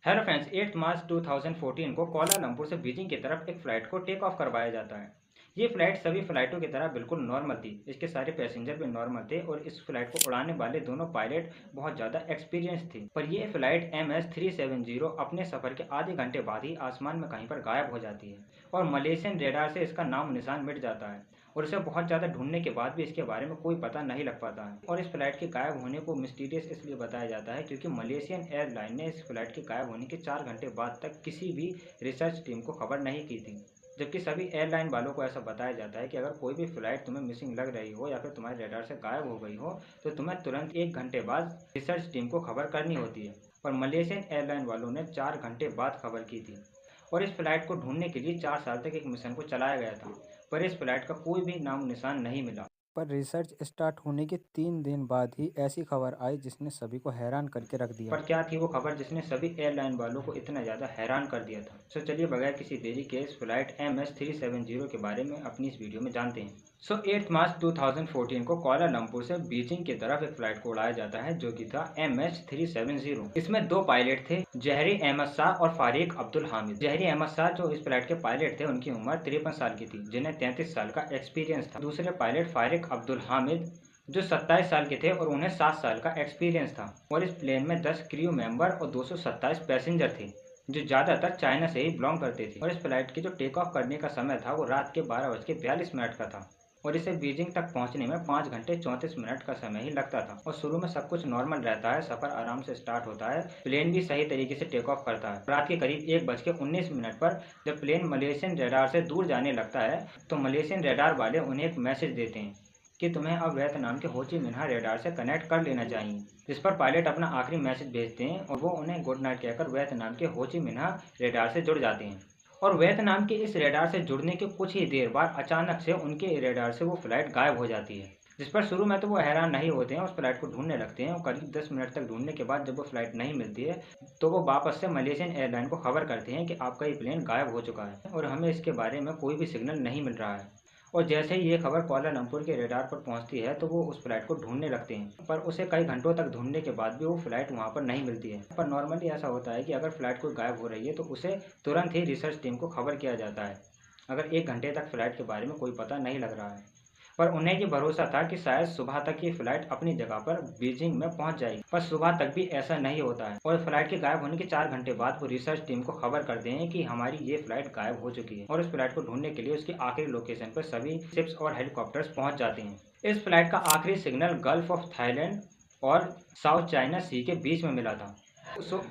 Hello friends, 8 मार्च 2014 को Kuala Lumpur से Beijing की तरफ एक फ़्लाइट को टेक ऑफ करवाया जाता है। ये फ़्लाइट सभी फ़्लाइटों की तरह बिल्कुल नॉर्मल थी। इसके सारे पैसेंजर भी नॉर्मल थे और इस फ़्लाइट को उड़ाने वाले दोनों पायलट बहुत ज़्यादा एक्सपीरियंस थे। पर ये फ़्लाइट MS-370 अपने सफ़र के आधे घंटे बाद ही आसमान में कहीं पर गायब हो जाती है और मलेशियन रेडार से इसका नाम निशान मिट जाता है और इसे बहुत ज़्यादा ढूंढने के बाद भी इसके बारे में कोई पता नहीं लग पाता है। और इस फ्लाइट के गायब होने को मिस्टीरियस इसलिए बताया जाता है क्योंकि मलेशियन एयरलाइन ने इस फ्लाइट के गायब होने के 4 घंटे बाद तक किसी भी रिसर्च टीम को खबर नहीं की थी। जबकि सभी एयरलाइन वालों को ऐसा बताया जाता है कि अगर कोई भी फ्लाइट तुम्हें मिसिंग लग रही हो या फिर तुम्हारे रडार से गायब हो गई हो तो तुम्हें तुरंत 1 घंटे बाद रिसर्च टीम को खबर करनी होती है। पर मलेशियन एयरलाइन वालों ने 4 घंटे बाद खबर की थी और इस फ्लाइट को ढूंढने के लिए 4 साल तक एक मिशन को चलाया गया था, पर इस फ्लाइट का कोई भी नाम निशान नहीं मिला। पर रिसर्च स्टार्ट होने के 3 दिन बाद ही ऐसी खबर आई जिसने सभी को हैरान करके रख दिया। पर क्या थी वो खबर जिसने सभी एयरलाइन वालों को इतना ज़्यादा हैरान कर दिया था? सो चलिए बगैर किसी देरी के इस फ्लाइट MS-370 के बारे में अपनी इस वीडियो में जानते हैं। 8 मार्च 2014 को कुआलालंपुर से बीजिंग की तरफ एक फ्लाइट को उड़ाया जाता है जो कि था MS-370। इसमें दो पायलट थे, जहरी अहमद शाह और फारिक अब्दुल हामिद। जहरी अहमद शाह जो इस फ्लाइट के पायलट थे उनकी उम्र 53 साल की थी, जिन्हें 33 साल का एक्सपीरियंस था। दूसरे पायलट फारिक अब्दुल हामिद जो 27 साल के थे और उन्हें 7 साल का एक्सपीरियंस था। और इस प्लेन में 10 क्रू मेंबर और 227 पैसेंजर थे जो ज़्यादातर चाइना से ही बिलोंग करते थे। और इस फ्लाइट की जो टेक ऑफ करने का समय था वो रात के 12:42 का था और इसे बीजिंग तक पहुंचने में 5 घंटे 34 मिनट का समय ही लगता था। और शुरू में सब कुछ नॉर्मल रहता है, सफ़र आराम से स्टार्ट होता है, प्लेन भी सही तरीके से टेक ऑफ करता है। रात के करीब 1:19 पर जब प्लेन मलेशियन रडार से दूर जाने लगता है तो मलेशियन रडार वाले उन्हें एक मैसेज देते हैं कि तुम्हें अब वियतनाम के हो ची मिन्ह रेडार से कनेक्ट कर लेना चाहिए। जिस पर पायलट अपना आखिरी मैसेज भेजते हैं और वो उन्हें गुड नाइट कहकर वियतनाम के हो ची मिन्ह रेडार से जुड़ जाते हैं। और वियतनाम के इस रेडार से जुड़ने के कुछ ही देर बाद अचानक से उनके रेडार से वो फ्लाइट गायब हो जाती है। जिस पर शुरू में तो वो हैरान नहीं होते हैं, उस फ्लाइट को ढूंढने लगते हैं और करीब 10 मिनट तक ढूंढने के बाद जब वो फ्लाइट नहीं मिलती है तो वो वापस से मलेशियन एयरलाइन को खबर करते हैं कि आपका ये प्लेन गायब हो चुका है और हमें इसके बारे में कोई भी सिग्नल नहीं मिल रहा है। और जैसे ही ये खबर कुआलालंपुर के रडार पर पहुंचती है तो वो उस फ्लाइट को ढूंढने लगते हैं, पर उसे कई घंटों तक ढूंढने के बाद भी वो फ्लाइट वहां पर नहीं मिलती है। पर नॉर्मली ऐसा होता है कि अगर फ्लाइट कोई गायब हो रही है तो उसे तुरंत ही रिसर्च टीम को खबर किया जाता है अगर 1 घंटे तक फ्लाइट के बारे में कोई पता नहीं लग रहा है। पर उन्हें ये भरोसा था कि शायद सुबह तक ये फ्लाइट अपनी जगह पर बीजिंग में पहुंच जाएगी, पर सुबह तक भी ऐसा नहीं होता है और फ्लाइट के गायब होने के 4 घंटे बाद वो रिसर्च टीम को खबर करते हैं कि हमारी ये फ्लाइट गायब हो चुकी है। और उस फ्लाइट को ढूंढने के लिए उसकी आखिरी लोकेशन पर सभी शिप्स और हेलीकॉप्टर्स पहुंच जाते हैं। इस फ्लाइट का आखिरी सिग्नल गल्फ ऑफ थाईलैंड और साउथ चाइना सी के बीच में मिला था।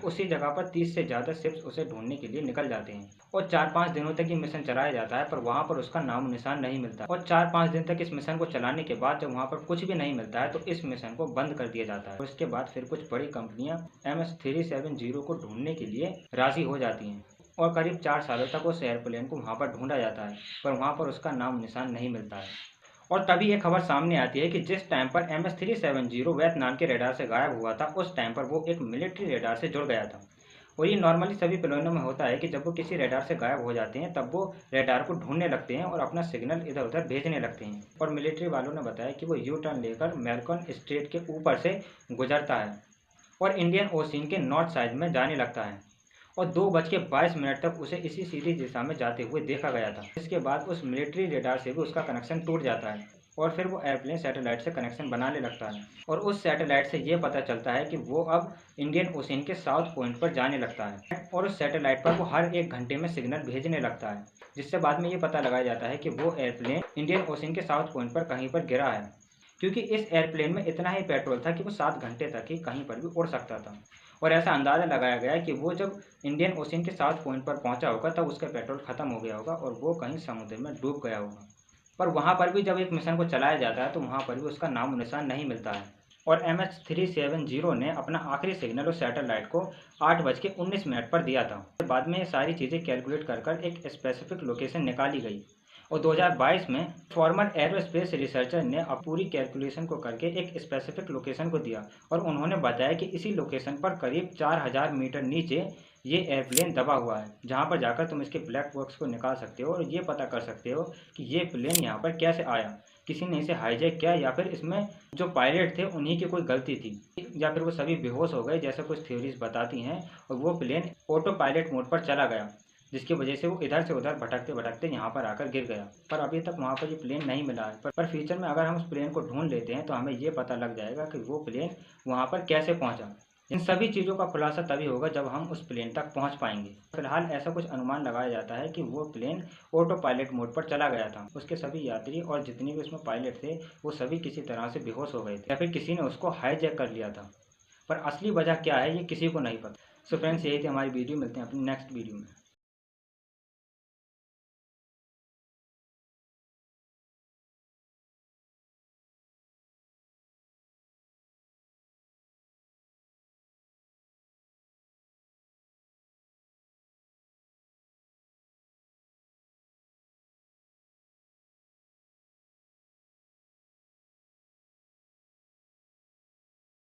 उसी जगह पर 30 से ज़्यादा शिप्स उसे ढूंढने के लिए निकल जाते हैं और 4-5 दिनों तक ये मिशन चलाया जाता है, पर वहाँ पर उसका नाम निशान नहीं मिलता। और 4-5 दिन तक इस मिशन को चलाने के बाद जब वहाँ पर कुछ भी नहीं मिलता है तो इस मिशन को बंद कर दिया जाता है। और इसके बाद फिर कुछ बड़ी कंपनियाँ MS-370 को ढूंढने के लिए राजी हो जाती हैं और करीब 4 सालों तक उस एयरप्लेन को वहाँ पर ढूंढा जाता है, पर वहाँ पर उसका नाम निशान नहीं मिलता है। और तभी ये खबर सामने आती है कि जिस टाइम पर MS-370 वियतनाम के रेडार से गायब हुआ था उस टाइम पर वो एक मिलिट्री रेडार से जुड़ गया था। और ये नॉर्मली सभी प्लेनों में होता है कि जब वो किसी रेडार से गायब हो जाते हैं तब वो रेडार को ढूंढने लगते हैं और अपना सिग्नल इधर उधर भेजने लगते हैं। और मिलिट्री वालों ने बताया कि वो यू टर्न लेकर मेल्कन स्ट्रेट के ऊपर से गुजरता है और इंडियन ओशियन के नॉर्थ साइड में जाने लगता है और 2:22 तक उसे इसी सीधी दिशा में जाते हुए देखा गया था। इसके बाद उस मिलिट्री रेडार से भी उसका कनेक्शन टूट जाता है और फिर वो एयरप्लेन सैटेलाइट से कनेक्शन बनाने लगता है और उस सैटेलाइट से ये पता चलता है कि वो अब इंडियन ओशियन के साउथ पॉइंट पर जाने लगता है और उस सैटेलाइट पर वो हर 1 घंटे में सिग्नल भेजने लगता है, जिससे बाद में ये पता लगाया जाता है कि वो एयरप्लेन इंडियन ओशियन के साउथ पॉइंट पर कहीं पर गिरा है, क्योंकि इस एयरप्लेन में इतना ही पेट्रोल था कि वो 7 घंटे तक ही कहीं पर भी उड़ सकता था। और ऐसा अंदाज़ा लगाया गया कि वो जब इंडियन ओशियन के साउथ पॉइंट पर पहुंचा होगा तब उसका पेट्रोल ख़त्म हो गया होगा और वो कहीं समुद्र में डूब गया होगा। पर वहाँ पर भी जब एक मिशन को चलाया जाता है तो वहाँ पर भी उसका नाम निशान नहीं मिलता है और MS-370 ने अपना आखिरी सिग्नल उस सैटेलाइट को 8:19 पर दिया था। बाद में ये सारी चीज़ें कैलकुलेट कर एक स्पेसिफिक लोकेशन निकाली गई और 2022 में फॉर्मर एरोस्पेस रिसर्चर ने अब पूरी कैलकुलेशन को करके एक स्पेसिफिक लोकेशन को दिया और उन्होंने बताया कि इसी लोकेशन पर करीब 4000 मीटर नीचे ये एयरप्लेन दबा हुआ है, जहाँ पर जाकर तुम इसके ब्लैक बॉक्स को निकाल सकते हो और ये पता कर सकते हो कि ये प्लेन यहाँ पर कैसे आया, किसी ने इसे हाईजैक किया या फिर इसमें जो पायलट थे उन्हीं की कोई गलती थी, या फिर वो सभी बेहोश हो गए जैसा कुछ थ्योरीज बताती हैं और वो प्लेन ऑटो पायलट मोड पर चला गया, जिसकी वजह से वो इधर से उधर भटकते भटकते यहाँ पर आकर गिर गया। पर अभी तक वहाँ पर ये प्लेन नहीं मिला है। पर फ्यूचर में अगर हम उस प्लेन को ढूंढ लेते हैं तो हमें ये पता लग जाएगा कि वो प्लेन वहाँ पर कैसे पहुँचा। इन सभी चीज़ों का खुलासा तभी होगा जब हम उस प्लेन तक पहुँच पाएंगे। फिलहाल ऐसा कुछ अनुमान लगाया जाता है कि वो प्लेन ऑटो पायलट मोड पर चला गया था। उसके सभी यात्री और जितने भी उसमें पायलट थे वो सभी किसी तरह से बेहोश हो गए थे या फिर किसी ने उसको हाईजैक कर लिया था। पर असली वजह क्या है ये किसी को नहीं पता। सो फ्रेंड्स, यही थी हमारी वीडियो। मिलते हैं अपनी नेक्स्ट वीडियो में।